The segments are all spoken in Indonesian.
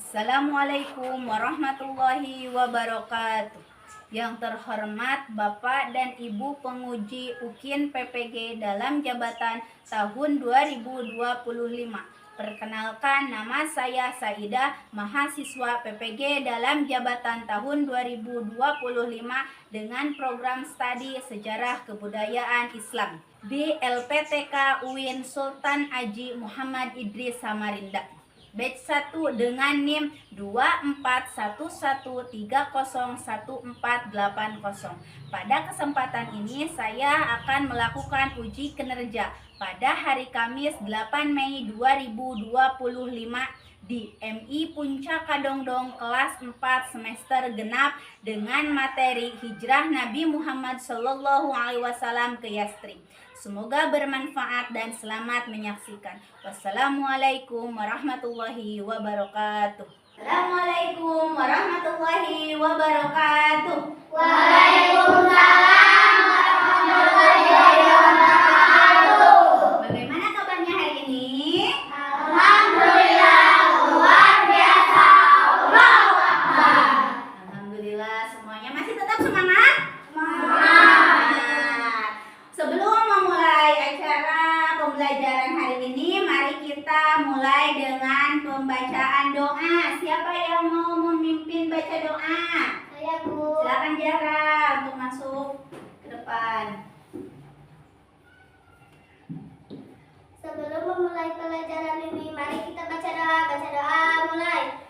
Assalamualaikum warahmatullahi wabarakatuh. Yang terhormat Bapak dan Ibu penguji UKIN PPG dalam jabatan tahun 2025. Perkenalkan, nama saya Saidah, mahasiswa PPG dalam jabatan tahun 2025 dengan program studi Sejarah Kebudayaan Islam di LPTK UIN Sultan Haji Muhammad Idris Samarinda. Batch 1 dengan NIM 2411301480. Pada kesempatan ini saya akan melakukan uji kinerja pada hari Kamis 8 Mei 2025 di MI Puncak Kadongdong kelas 4 semester genap dengan materi Hijrah Nabi Muhammad SAW ke Yastri. Semoga bermanfaat dan selamat menyaksikan. Wassalamualaikum warahmatullahi wabarakatuh. Assalamualaikum warahmatullahi wabarakatuh. Waalaikumsalam warahmatullahi wabarakatuh. Bagaimana kabarnya hari ini? Alhamdulillah, luar biasa. Allahu Akbar. Alhamdulillah, semuanya masih tetap semangat? Sebelum memulai acara pembelajaran hari ini, mari kita mulai dengan pembacaan doa. Siapa yang mau memimpin baca doa? Saya Bu. Silakan Jara untuk masuk ke depan. Sebelum memulai pelajaran ini, mari kita baca doa. Baca doa mulai.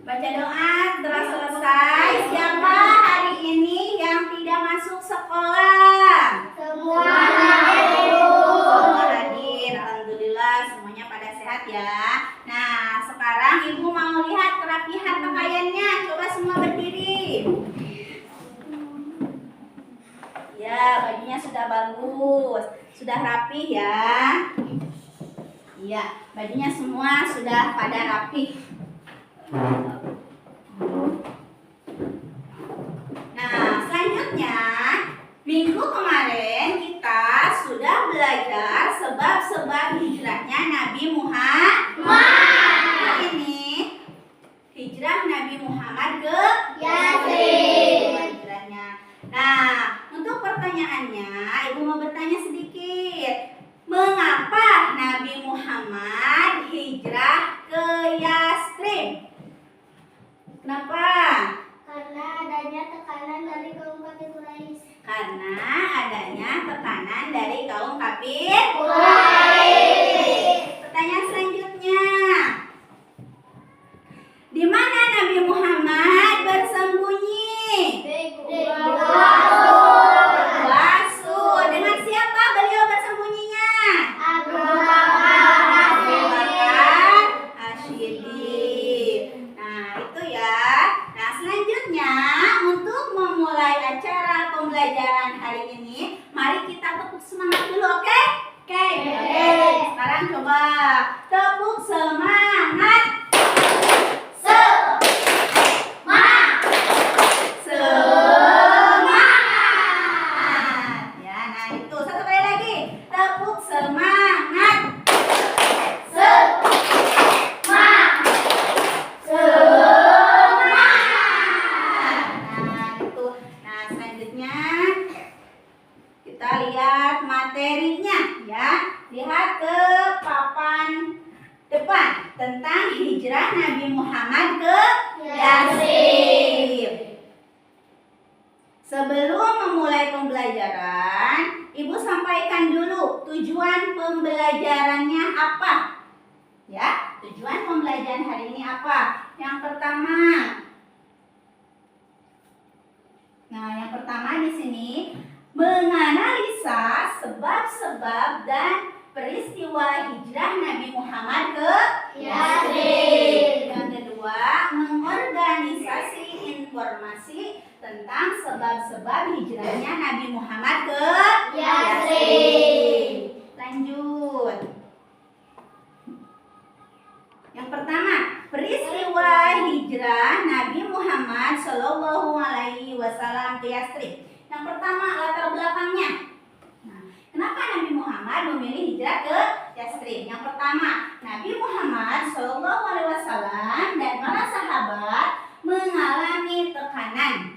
Baca doa telah selesai. Siapa hari ini yang tidak masuk sekolah? Semuanya Semua hadir. Alhamdulillah semuanya pada sehat ya. Nah, sekarang Ibu mau lihat kerapihan pakaiannya. Coba semua berdiri. Ya, bajunya sudah bagus. Sudah rapi ya. Iya, bajunya semua sudah pada rapi. Nah, selanjutnya minggu kemarin kita sudah belajar sebab-sebab hijrahnya Nabi Muhammad. Hari ini hijrah Nabi Muhammad ke Yastri. Hijrahnya. Nah, untuk pertanyaannya, Ibu mau bertanya sedikit. Mengapa Nabi Muhammad hijrah ke Yastri? Kenapa? Karena adanya tekanan dari kaum kafir Quraisy. Karena adanya tekanan dari kaum kafir. Pertanyaan selanjutnya. Di mana Nabi Muhammad bersembunyi? Wasu. Dengan siapa beliau bersembunyinya? Abu Bakar Asyidi. Nah, itu ya. Nah, selanjutnya untuk memulai acara pembelajaran hari ini, mari kita tepuk semangat dulu, oke? Oke. perhatikan dulu tujuan pembelajarannya apa. Ya, tujuan pembelajaran hari ini apa? Yang pertama. Nah, yang pertama di sini menganalisa sebab-sebab dan peristiwa hijrah Nabi Muhammad ke Yatsrib. Yang kedua, mengorganisasi informasi tentang sebab-sebab hijrahnya Nabi Muhammad ke Yatsrib. Lanjut. Yang pertama, peristiwa hijrah Nabi Muhammad Shallallahu Alaihi Wasallam ke Yatsrib. Yang pertama, latar belakangnya. Nah, kenapa Nabi Muhammad memilih hijrah ke Yatsrib? Yang pertama, Nabi Muhammad Shallallahu Alaihi Wasallam dan para sahabat mengalami tekanan,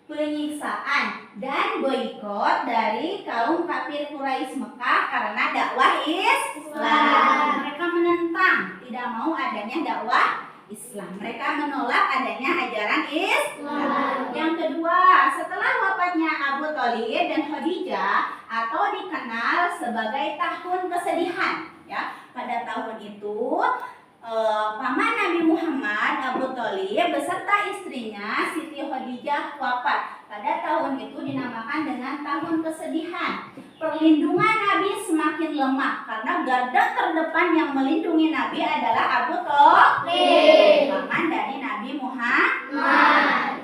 penyiksaan, dan boikot dari kaum kafir Quraisy Mekah karena dakwah Islam. Mereka menentang, tidak mau adanya dakwah Islam. Mereka menolak adanya ajaran Islam. Yang kedua, setelah wafatnya Abu Thalib dan Khadijah atau dikenal sebagai tahun kesedihan, ya. Pada tahun itu paman Nabi Muhammad Abu Thalib beserta istrinya Siti Khadijah wafat. Pada tahun itu dinamakan dengan tahun kesedihan. Perlindungan Nabi semakin lemah karena garda terdepan yang melindungi Nabi adalah Abu Thalib, paman dari Nabi Muhammad.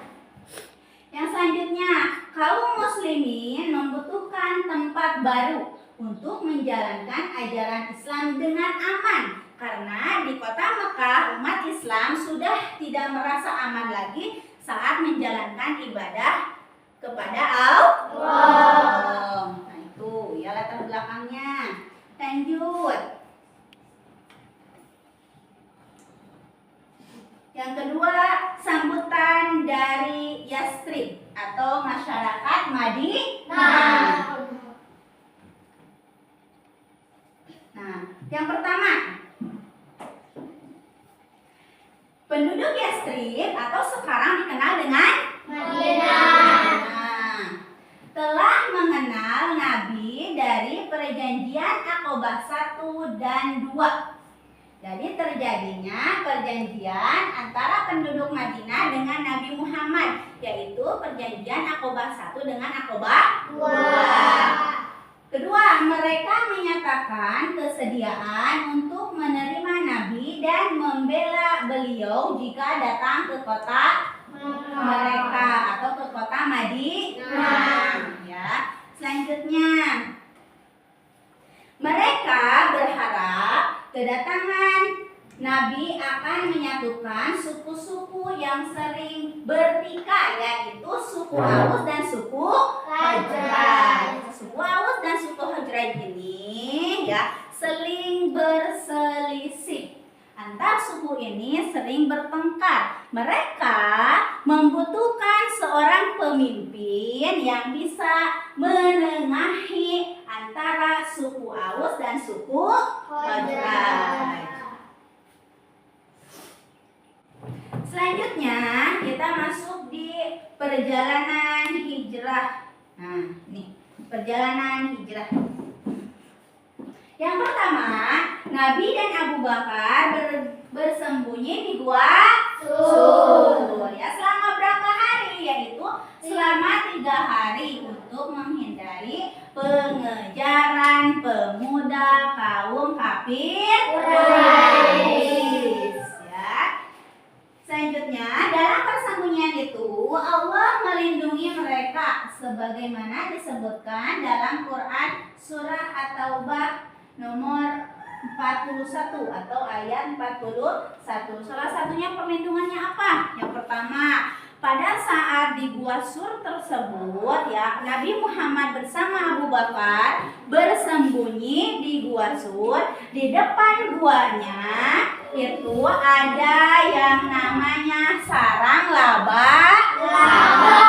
Yang selanjutnya, kaum muslimin membutuhkan tempat baru untuk menjalankan ajaran Islam dengan aman. Karena di kota Mekah umat Islam sudah tidak merasa aman lagi saat menjalankan ibadah kepada Allah. Nah itu ya latar belakangnya. Lanjut. Yang kedua, sambutan dari Yatsrib atau masyarakat Madinah. Nah, yang pertama, penduduk Yatsrib atau sekarang dikenal dengan Madinah. Nah, telah mengenal Nabi dari perjanjian Aqabah 1 dan 2. Jadi terjadinya perjanjian antara penduduk Madinah dengan Nabi Muhammad, yaitu perjanjian Aqabah 1 dengan Aqabah 2. Kedua, mereka menyatakan kesediaan untuk menerima Nabi dan membela beliau jika datang ke kota mereka atau ke kota Madinah. Ya. Selanjutnya, mereka berharap kedatangan Nabi akan menyatukan suku-suku yang sering bertikai, yaitu suku Aus dan suku Khazraj. Suku Aus dan suku Khazraj ini ya saling berselisih. Antar suku ini sering bertengkar. Mereka membutuhkan seorang pemimpin yang bisa menengahi antara suku Aus dan suku Khazraj. Selanjutnya kita masuk di perjalanan hijrah. Nah, ini perjalanan hijrah. Yang pertama, Nabi dan Abu Bakar bersembunyi di Gua Sur. Ya, selama berapa hari? Yaitu selama 3 hari untuk menghindari pengejaran pemuda kaum kafir Quraisy. Selanjutnya, dalam persembunyian itu Allah melindungi mereka sebagaimana disebutkan dalam Quran surah At-Taubah nomor 41 atau ayat 41. Salah satunya perlindungannya apa? Yang pertama, pada saat di Gua Sur tersebut ya, Nabi Muhammad bersama Abu Bakar bersembunyi di Gua Sur. Di depan guanya itu ada yang namanya sarang laba-laba.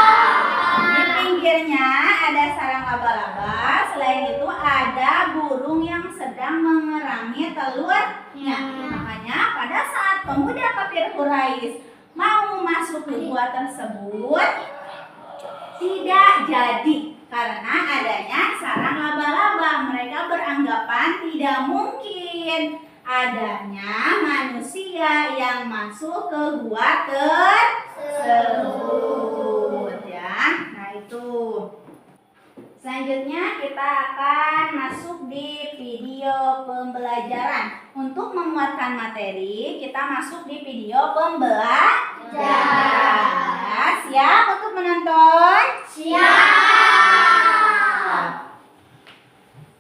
Di pinggirnya ada sarang laba-laba. Selain itu ada burung yang sedang mengerami telurnya. Makanya pada saat pemuda kafir Quraisy mau masuk ke gua tersebut tidak jadi karena adanya sarang laba-laba. Mereka beranggapan tidak mungkin adanya manusia yang masuk ke gua tersebut ya. Nah itu. Selanjutnya kita akan masuk di video pembelajaran. Untuk menguatkan materi, kita masuk di video pembelajaran. Ya, siap untuk menonton? Siap.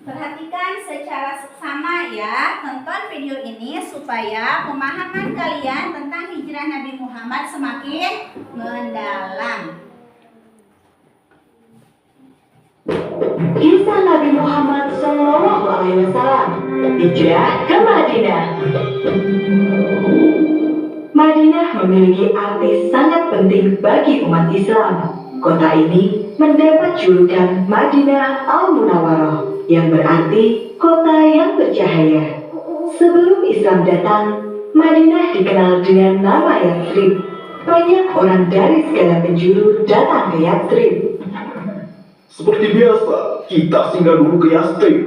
Perhatikan secara seksama ya. Tonton video ini supaya pemahaman kalian tentang hijrah Nabi Muhammad semakin mendalam. Kisah Nabi Muhammad SAW hijrah ke Madinah. Madinah memiliki arti sangat penting bagi umat Islam. Kota ini mendapat julukan Madinah Al-Munawwarah yang berarti kota yang bercahaya. Sebelum Islam datang, Madinah dikenal dengan nama Yathrib. Banyak orang dari segala penjuru datang ke Yathrib. Seperti biasa, kita singgah dulu ke Yathrib.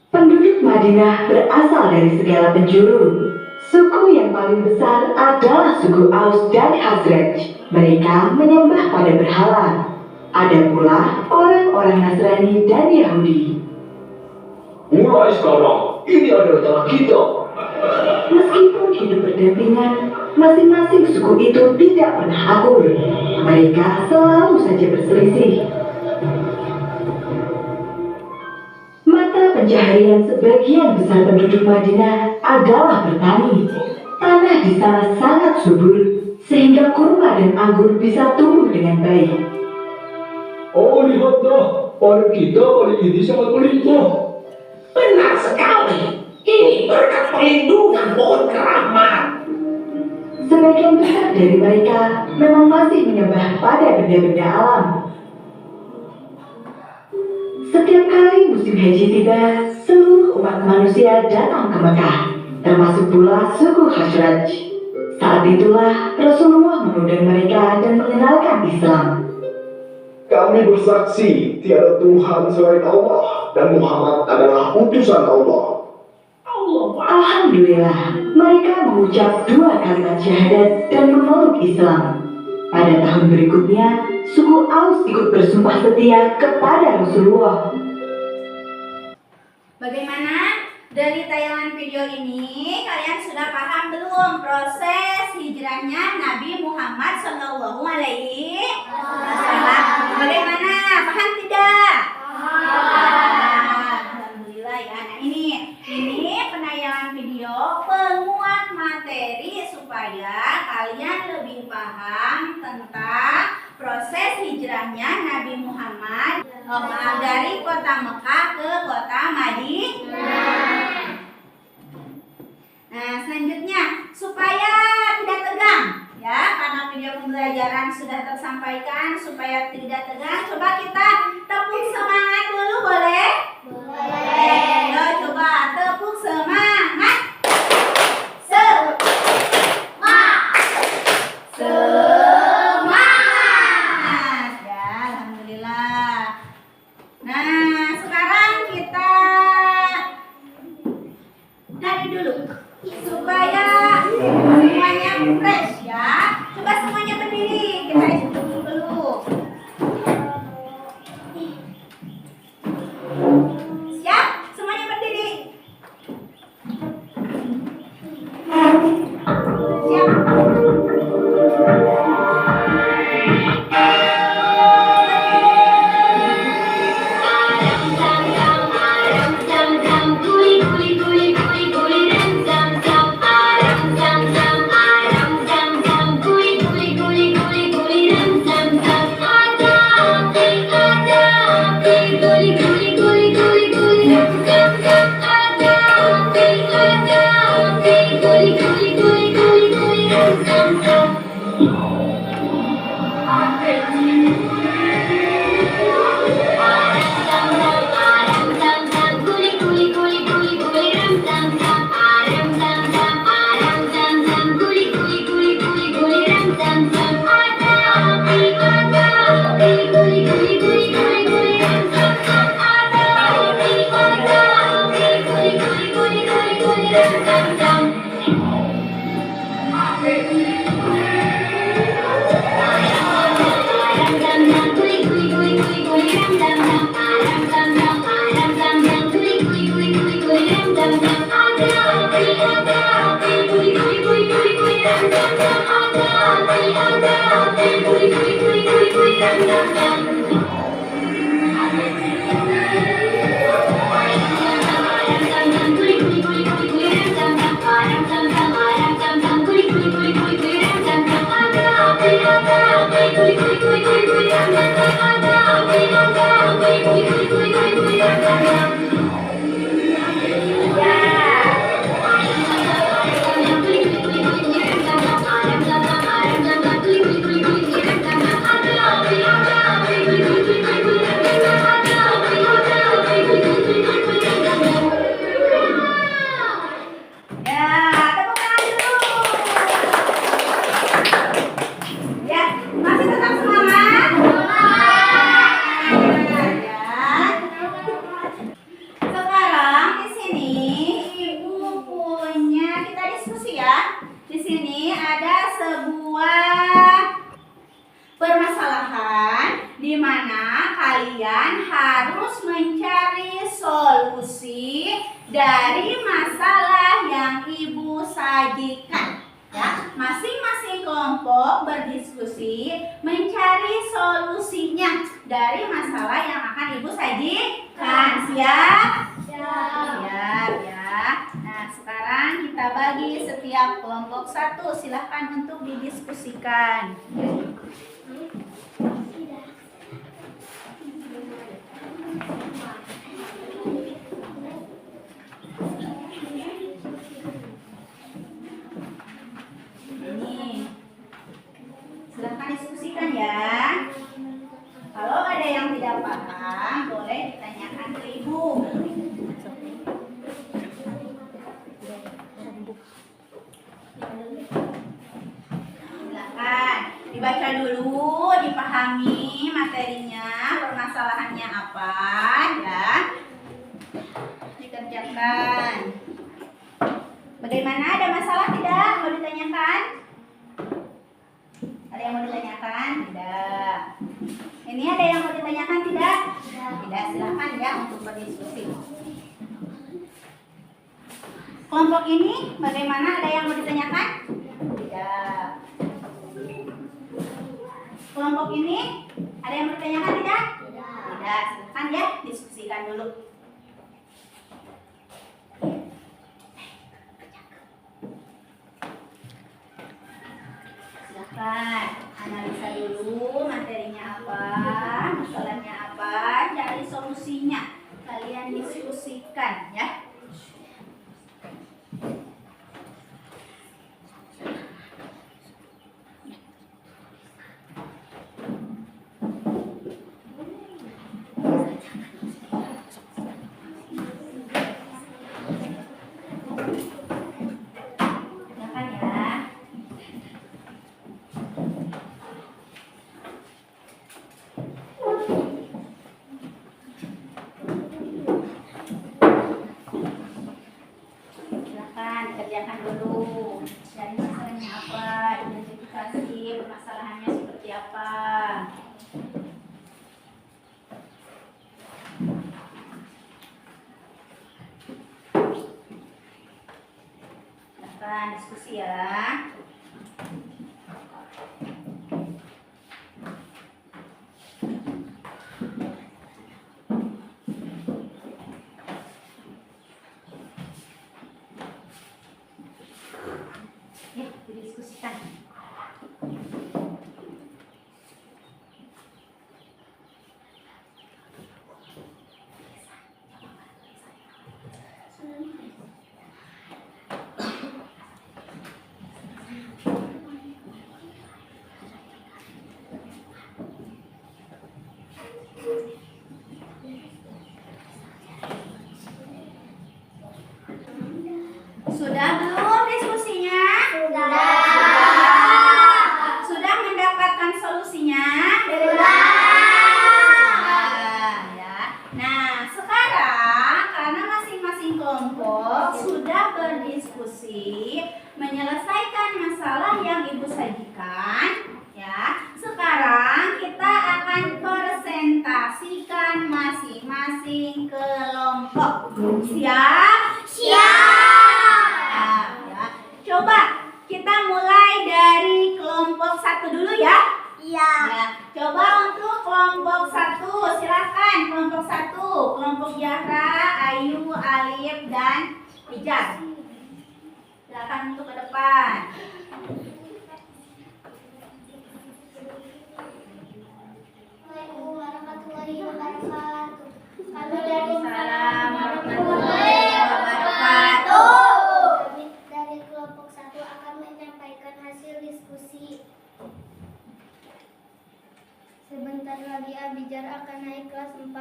Penduduk Madinah berasal dari segala penjuru. Suku yang paling besar adalah suku Aus dan Khazraj. Mereka menyembah pada berhala. Ada pula orang-orang Nasrani dan Yahudi. Mulai sekarang, ini adalah tanah kita. Meskipun hidup berdampingan, masing-masing suku itu tidak pernah akur. Mereka selalu saja berselisih. Mata pencaharian sebagian besar penduduk Madinah adalah bertani. Tanah di sana sangat subur, sehingga kurma dan anggur bisa tumbuh dengan baik. Oh, lihatlah, pada kita kali ini sangat melimpah. Benar sekali. Ini berkat perlindungan pohon keramat. Sebagian besar dari mereka memang masih menyembah pada benda-benda alam. Setiap kali musim haji tiba, seluruh umat manusia datang ke Mekah, termasuk pula suku Khazraj. Saat itulah Rasulullah mengundang mereka dan mengenalkan Islam. Kami bersaksi tiada Tuhan selain Allah dan Muhammad adalah utusan Allah. Alhamdulillah, mereka mengucap 2 kalimat syahadat dan memeluk Islam. Pada tahun berikutnya, suku Aus ikut bersumpah setia kepada Rasulullah. Bagaimana? Dari tayangan video ini kalian sudah paham belum proses hijrahnya Nabi Muhammad SAW? Bagaimana? Paham tidak? Alhamdulillah ya. Nah ini penayangan video penguat materi supaya kalian lebih paham tentang proses hijrahnya Nabi Muhammad dari kota Mekah ke kota Madinah. Nah, selanjutnya supaya tidak tegang ya, karena video pembelajaran sudah tersampaikan, supaya tidak tegang, coba kita tepuk semangat dulu, boleh? Boleh. Yo, coba tepuk semangat. Semangat. Ya, alhamdulillah. Nah, sekarang kita nari dulu supaya semuanya fresh ya. Coba semuanya berdiri, kita hitung dulu. Siap? Semuanya berdiri. Siap. Ya, tepuk tangan dulu. Ya, masih tetap semangat? Ya. Sekarang di sini Ibu punya, kita diskusi ya. Di sini ada sebuah permasalahan di mana kalian harus mencari solusi dari masalah yang Ibu sajikan. Ya, masing-masing kelompok berdiskusi mencari solusinya dari masalah yang akan Ibu sajikan. Siap? Siap ya. Nah, sekarang kita bagi setiap kelompok satu. Silahkan untuk didiskusikan. Ini, silahkan diskusikan ya. Kalau ada yang tidak paham, boleh ditanyakan ke Ibu. Silakan dibaca dulu, dipahami materinya, permasalahannya apa, ya. Dikerjakan. Bagaimana? Ada masalah tidak? Mau ditanyakan? Ada yang mau ditanyakan? Tidak. Ini ada yang mau ditanyakan tidak? Tidak. Silakan ya untuk berdiskusi. Kelompok ini bagaimana? Ada yang mau ditanyakan? Tidak. Kelompok ini ada yang mau ditanyakan tidak? Tidak. Silakan ya diskusikan dulu. Silakan analisa dulu materinya apa, masalahnya apa, cari solusinya. Kalian diskusikan ya. Silakan ya. Silakan kerjakan dulu. Cari masalahnya apa, identifikasi permasalahannya seperti apa. Silakan diskusi ya. Ya, didiskusikan. Abijat. Silakan untuk ke depan. Assalamualaikum warahmatullahi wabarakatuh. Kami dari Salam warahmatullahi wabarakatuh. Kami dari kelompok 1 akan menyampaikan hasil diskusi. Sebentar lagi Abijar akan naik kelas 4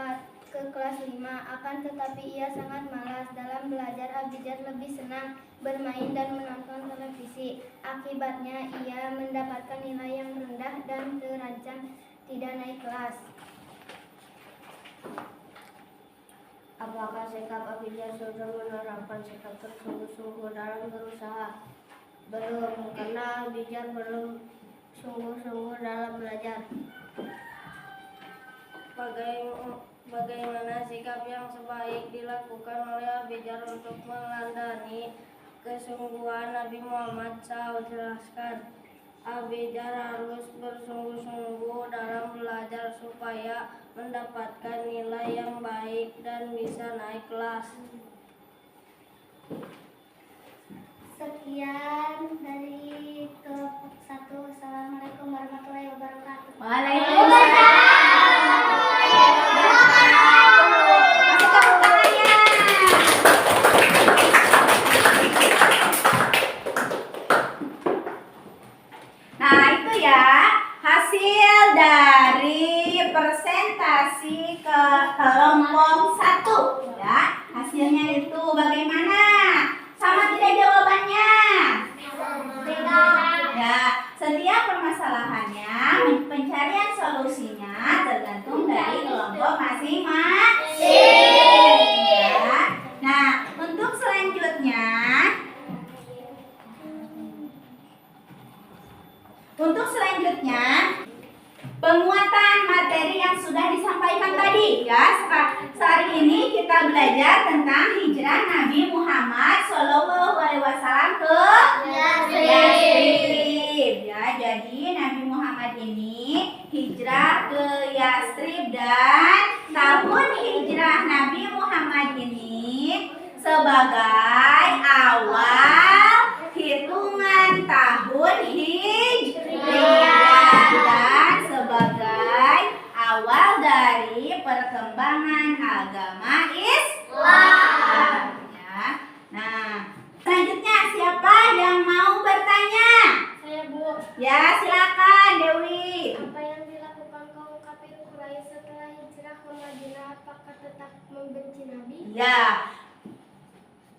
ke kelas 5. Akan tetapi ia sangat malas dalam belajar. Abijar lebih senang bermain dan menonton televisi. Akibatnya ia mendapatkan nilai yang rendah dan terancam tidak naik kelas. Apakah sikap Abijar sudah menerapkan sikap tersungguh-sungguh dalam berusaha? Belum, karena Abijar belum sungguh-sungguh dalam belajar. Bagaimana sikap yang sebaik dilakukan oleh Abijar untuk meneladani kesungguhan Nabi Muhammad SAW? Jelaskan. Abijar harus bersungguh-sungguh dalam belajar supaya mendapatkan nilai yang baik dan bisa naik kelas. Sekian dari kelompok 1. Assalamualaikum warahmatullahi wabarakatuh. Waalaikumsalam. Masuk ke tangannya. Nah, itu ya hasil dari presentasi ke kelompok 1 ya. Hasilnya itu bagaimana? Sama tidak jawabannya? Ya, setiap permasalahannya pencarian solusinya tergantung dari kelompok masing-masing. Ya. Nah, untuk selanjutnya penguatan materi yang sudah disampaikan tadi ya. Hari ini kita belajar tentang hijrah Nabi Muhammad SAW ke Yastrib. Ya, jadi Nabi Muhammad ini hijrah ke Yastrib dan tahun hijrah Nabi Muhammad ini sebagai awal hitungan tahun Hijriah dan sebagai awal dari perkembangan agama Islam. Ya. Nah, selanjutnya siapa yang mau bertanya? Saya, Bu. Ya, silakan Dewi. Apa yang dilakukan kaum kafir Quraisy setelah hijrah ke Madinah? Apakah tetap membenci Nabi? Ya,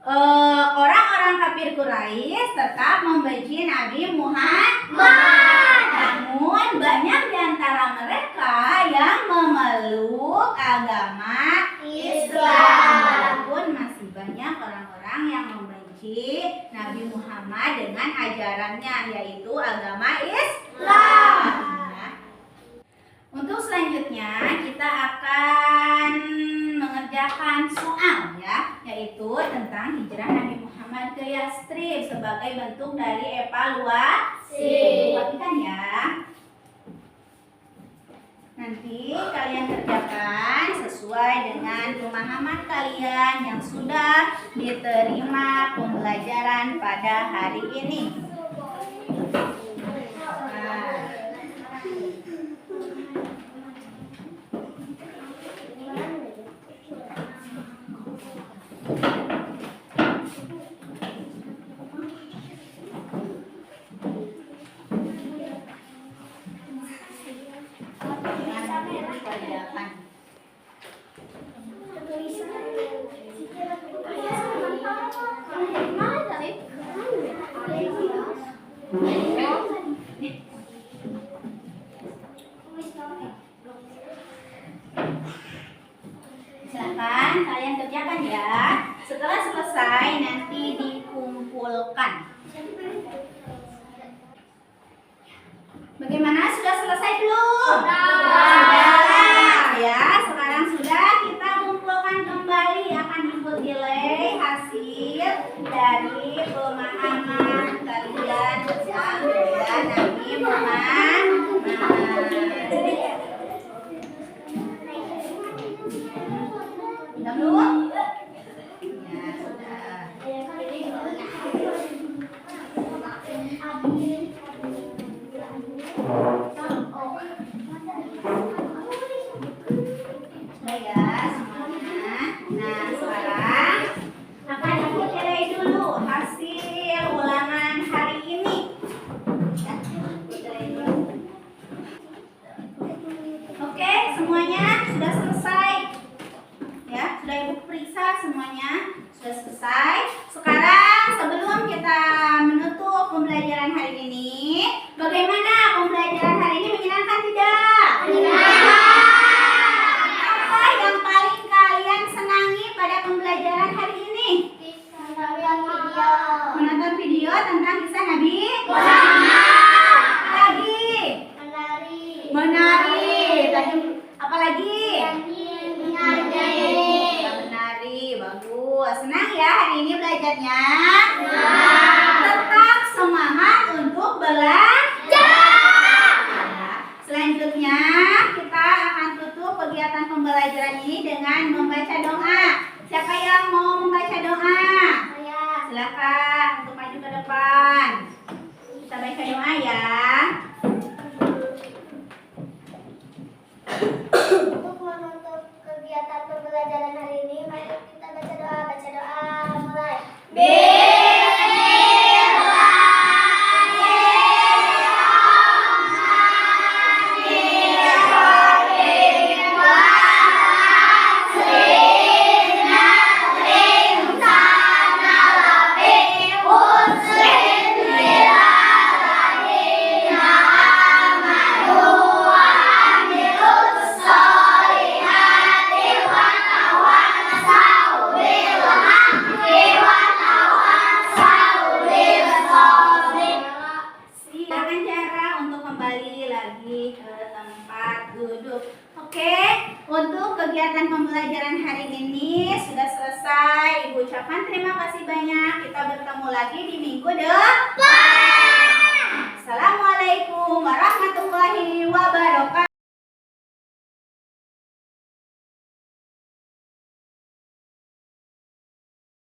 orang-orang kafir Quraisy tetap membenci Nabi Muhammad. Namun banyak di antara mereka yang memeluk agama Islam. Walaupun masih banyak orang-orang yang membenci Nabi Muhammad dengan ajarannya, yaitu agama Islam. Ya. Untuk selanjutnya kita akan mengerjakan soal ya, yaitu tentang hijrah Nabi Muhammad ke Yastrib sebagai bentuk dari evaluasi. Perhatikan ya. Nanti kalian kerjakan sesuai dengan pemahaman kalian yang sudah diterima pembelajaran pada hari ini. Silakan kalian kerjakan ya. Setelah selesai nanti dikumpulkan. Bagaimana? Sudah selesai belum? Sudah. Ya, dengan membaca doa. Siapa yang mau membaca doa? Silakan untuk maju ke depan. Kita baca doa ya. Untuk menutup kegiatan pembelajaran hari ini, mari kita baca doa mulai. Silakan cara untuk kembali lagi ke tempat duduk. Oke, untuk kegiatan pembelajaran hari ini sudah selesai. Ibu ucapkan terima kasih banyak. Kita bertemu lagi di minggu depan.